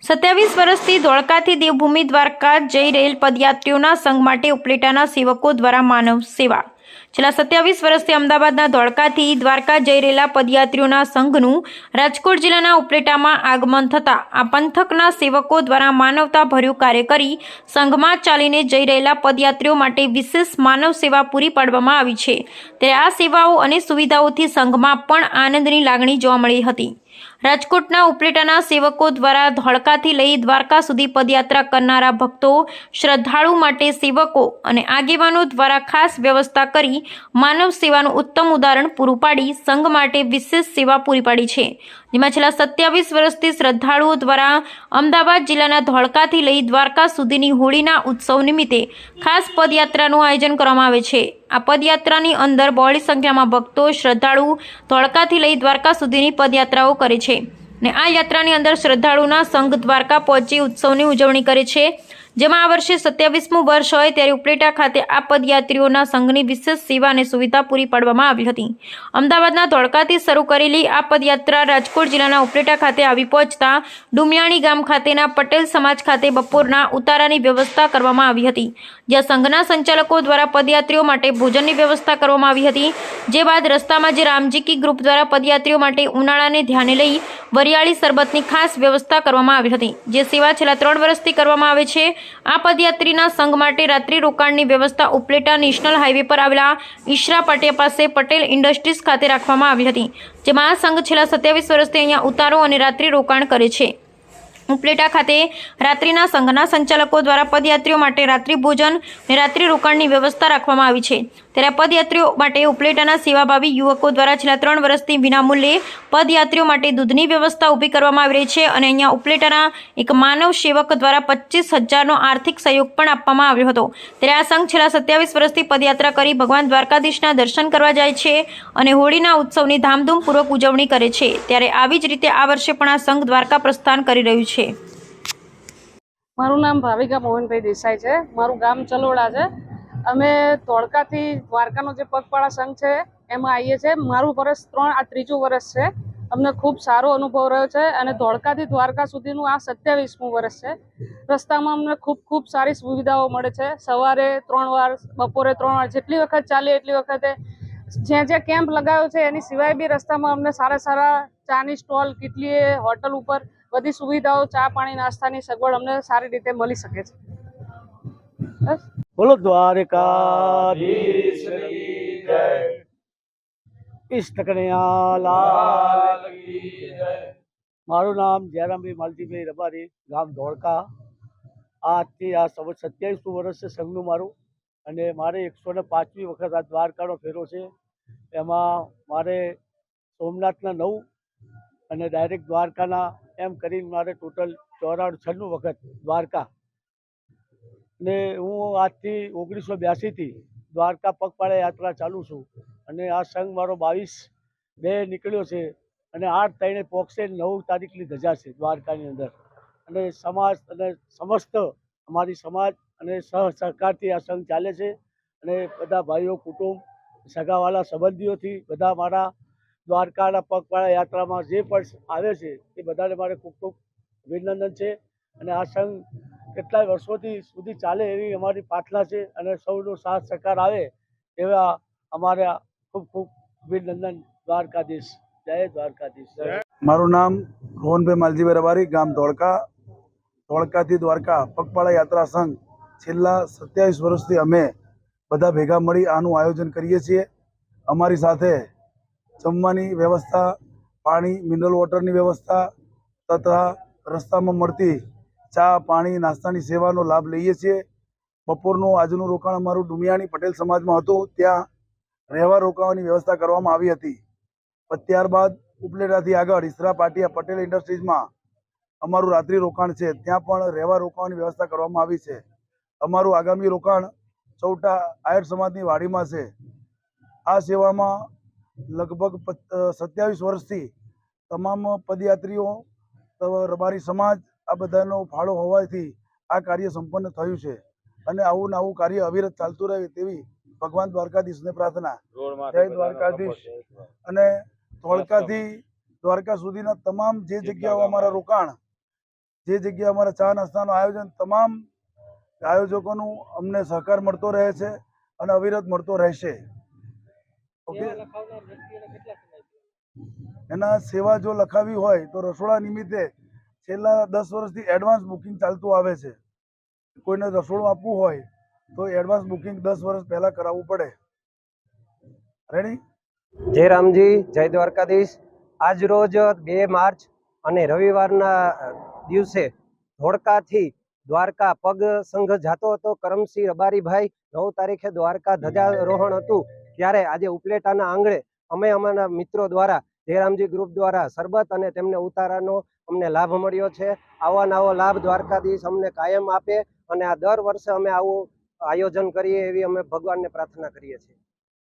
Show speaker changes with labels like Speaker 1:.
Speaker 1: 27 વર્ષથી ધોળકાથી દેવભૂમિ દ્વારકા જઈ રહેલ પદયાત્રીઓના સંઘ માટે ઉપલેટાના સેવકો દ્વારા માનવ સેવા। છેલ્લા 27 વર્ષથી અમદાવાદના ધોળકાથી દ્વારકા જઈ રહેલા પદયાત્રીઓના સંઘનું રાજકોટ જિલ્લાના ઉપલેટામાં આગમન થતાં આ પંથકના સેવકો દ્વારા માનવતાભર્યું કાર્ય કરી સંઘમાં ચાલીને જઈ રહેલા પદયાત્રીઓ માટે વિશેષ માનવ સેવા પૂરી પાડવામાં આવી છે। ત્યારે આ સેવાઓ અને સુવિધાઓથી સંઘમાં પણ આનંદની લાગણી જોવા મળી હતી। રાજકોટના ઉપલેટાના સેવકો દ્વારા ધોળકાથી લઈ દ્વારકા સુધી પદયાત્રા કરનારા ભક્તો શ્રદ્ધાળુ માટે સેવકો અને આગેવાનો દ્વારા ખાસ વ્યવસ્થા કરી માનવ સેવાનું ઉત્તમ ઉદાહરણ પૂરું પાડી સંઘ માટે વિશેષ સેવા પૂરી પાડી છે। જેમાં છેલ્લા 27 વર્ષથી શ્રદ્ધાળુઓ દ્વારા અમદાવાદ જિલ્લાના ધોળકાથી લઈ દ્વારકા સુધીની હોળીના ઉત્સવ નિમિત્તે ખાસ પદયાત્રાનું આયોજન કરવામાં આવે છે। આ પદયાત્રાની અંદર બહોળી સંખ્યામાં ભક્તો શ્રદ્ધાળુ ધોળકાથી લઈ દ્વારકા સુધીની પદયાત્રાઓ કરે છે અને આ યાત્રાની અંદર શ્રદ્ધાળુના સંઘ દ્વારકા પહોંચી ઉત્સવની ઉજવણી કરે છે। જેમાં આ વર્ષે 27મું વર્ષ હોય ત્યારે ઉપલેટા ખાતે આ પદયાત્રીઓના સંઘની વિશેષ સેવા અને સુવિધા પૂરી પાડવામાં આવી હતી। અમદાવાદના ધોળકાથી શરૂ કરેલી આ પદયાત્રા રાજકોટ જિલ્લાના ઉપલેટા ખાતે આવી પહોંચતા ડુમિયાણી ગામ ખાતેના પટેલ સમાજ ખાતે બપોરના ઉતારાની વ્યવસ્થા કરવામાં આવી હતી, જ્યાં સંઘના સંચાલકો દ્વારા પદયાત્રીઓ માટે ભોજનની વ્યવસ્થા કરવામાં આવી હતી। જે બાદ રસ્તામાં જે રામજીકી ગ્રુપ દ્વારા પદયાત્રીઓ માટે ઉનાળાને ધ્યાને લઈ વરિયાળી શરબતની ખાસ વ્યવસ્થા કરવામાં આવી હતી, જે સેવા છેલ્લા 3 વર્ષથી કરવામાં આવે છે। આ પદયાત્રીના સંઘ માટે રાત્રિ રોકાણની વ્યવસ્થા ઉપલેટા નેશનલ હાઈવે પર આવેલા ઈશરા પાટિયા પાસે પટેલ ઇન્ડસ્ટ્રીઝ ખાતે રાખવામાં આવી હતી, જેમાં આ સંઘ છેલ્લા 27 વર્ષથી અહીંયા ઉતારો અને રાત્રિ રોકાણ કરે છે। ઉપલેટા ખાતે રાત્રિના સંઘના સંચાલકો દ્વારા પદયાત્રીઓ માટે રાત્રિ ભોજન અને રાત્રિ રોકાણની વ્યવસ્થા રાખવામાં આવી છે। ત્યારે પદયાત્રીઓ માટે ઉપલેટાના સેવાભાવી યુવકો દ્વારા છેલ્લા 3 વર્ષથી વિનામૂલ્યે પદયાત્રીઓ માટે દૂધની વ્યવસ્થા ઊભી કરવામાં આવી રહી છે અને અહીંયા ઉપલેટાના એક માનવ સેવક દ્વારા 25,000નો આર્થિક સહયોગ પણ આપવામાં આવ્યો હતો। ત્યારે આ સંઘ છેલ્લા 27 વર્ષથી પદયાત્રા કરી ભગવાન દ્વારકાધીશના દર્શન કરવા જાય છે અને હોળીના ઉત્સવની ધામધૂમપૂર્વક ઉજવણી કરે છે। ત્યારે આવી જ રીતે આ વર્ષે પણ આ સંઘ દ્વારકા પ્રસ્થાન કરી રહ્યું છે।
Speaker 2: મારું નામ ભાવિકા મોહનભાઈ દેસાઈ છે। મારું ગામ ચલોડા છે। અમે ધોળકાથી દ્વારકાનો જે પગપાળા સંઘ છે એમાં આવીએ છીએ। મારું વર્ષ 3 વર્ષ છે। અમને ખૂબ સારો અનુભવ રહ્યો છે અને ધોળકાથી દ્વારકા સુધીનું આ 27મું વર્ષ છે। રસ્તામાં અમને ખૂબ સારી સુવિધાઓ મળે છે। સવારે 3 વાર, બપોરે 3 વાર, જેટલી વખત ચાલે એટલી વખતે જ્યાં કેમ્પ લગાવ્યો છે એની સિવાય બી રસ્તામાં અમને સારા ચાની સ્ટોલ, કેટલીએ હોટલ ઉપર બધી સુવિધાઓ, ચા પાણી નાસ્તાની સગવડ અમને સારી રીતે મળી શકે છે। બસ
Speaker 3: બોલો દ્વારકાધીશની જય, ઇષ્ટ કનૈયા લાલ કી જય। મારું નામ જયરામભાઈ માલજીભાઈ રબારી, ગામ ધોળકા। આજથી આ 27મું વર્ષ છે સંઘનું મારું, અને મારે 105મી વખત આ દ્વારકાનો ફેરો છે। એમાં મારે સોમનાથના 9 અને ડાયરેક્ટ દ્વારકાના એમ કરીને મારે ટોટલ 94-96 વખત દ્વારકા। ને હું આજથી 1982થી દ્વારકા પગપાળા યાત્રા ચાલુ છું અને આ સંઘ મારો 22/2 નીકળ્યો છે અને 8/3 પહોંચશે। 9 તારીખની ધજા છે દ્વારકાની અંદર, અને સમાજ અને સમસ્ત અમારી સમાજ અને સહકારથી આ સંઘ ચાલે છે। અને બધા ભાઈઓ, કુટુંબ, સગાવાલા, સંબંધીઓથી બધા મારા દ્વારકાના પગપાળા યાત્રામાં જે પણ આવે છે એ બધાને મારે ખૂબ અભિનંદન છે। અને આ સંઘ કેટલાય વર્ષોથી સુધી ચાલે એવી અમારી પ્રાર્થના છે અને સૌનો સાથ સહકાર આવે એવા અમારા ખૂબ અભિનંદન। દ્વારકાધીશ જય, દ્વારકાધીશ જય।
Speaker 4: મારું નામ રોહનભાઈ માલજીભાઈ રબારી, ગામ ધોળકા। ધોળકાથી દ્વારકા પગપાળા યાત્રા સંઘ છેલ્લા 27 વર્ષથી અમે બધા ભેગા મળી આનું આયોજન કરીએ છીએ। અમારી સાથે જમવાની વ્યવસ્થા, પાણી, મિનરલ વોટરની વ્યવસ્થા તથા રસ્તામાં મળતી ચા, પાણી, નાસ્તાની સેવાનો લાભ લઈએ છીએ। બપોરનું આજનું રોકાણ અમારું ડુમિયાણી પટેલ સમાજમાં હતું, ત્યાં રહેવા રોકાવાની વ્યવસ્થા કરવામાં આવી હતી। ત્યારબાદ ઉપલેટાથી આગળ ઈશરા પાટિયા પટેલ ઇન્ડસ્ટ્રીઝમાં અમારું રાત્રિ રોકાણ છે, ત્યાં પણ રહેવા રોકાવાની વ્યવસ્થા કરવામાં આવી છે। અમારું આગામી રોકાણ ચૌટા આયર સમાજની વાડીમાં છે। આ સેવામાં લગભગ 27 વર્ષથી તમામ પદયાત્રીઓ, રબારી સમાજ, આ બધાનો ફાળો હોવાથી આ કાર્ય સંપન્ન થયું છે અને આવું નવું કાર્ય અવિરત ચાલતું રહે તેવી ભગવાન દ્વારકાધીશને પ્રાર્થના। જય દ્વારકાધીશ। અને ધોળકાથી દ્વારકા સુધીના તમામ જે જગ્યાઓ અમારા રોકાણ જે જગ્યાએ અમારા ચા નાસ્તાનું આયોજન તમામ આયોજકોનું અમને સહકાર મળતો રહે છે અને અવિરત મળતો રહેશે. ઓકે, એના સેવા જો લખાવી હોય તો રસોડા નિમિત્તે છેલ્લા 10 વર્ષથી એડવાન્સ બુકિંગ ચાલતું આવે છે. કોઈને રસોડું આપવું હોય તો એડવાન્સ બુકિંગ 10 વર્ષ પહેલા કરાવવું પડે. રેડી?
Speaker 5: જય રામજી, જય દ્વારકાધીશ. આજ રોજ 2 માર્ચ અને રવિવારના દિવસે ધોળકાથી દ્વારકા પગ સંઘ જાતો હતો. કરમસિંહ રબારીભાઈ 9 તારીખે દ્વારકા ધજારોહણ હતું, ત્યારે આજે ઉપલેટાના આંગણે અમે અમારા મિત્રો દ્વારા જયરામજી ગ્રુપ દ્વારા શરબત અને તેમને ઉતારાનો અમને લાભ મળ્યો છે. આવો નવો લાભ દ્વારકાધીશ અમને કાયમ આપે અને આ દર વર્ષે અમે આવું આયોજન કરીએ એવી અમે ભગવાનને પ્રાર્થના કરીએ છીએ.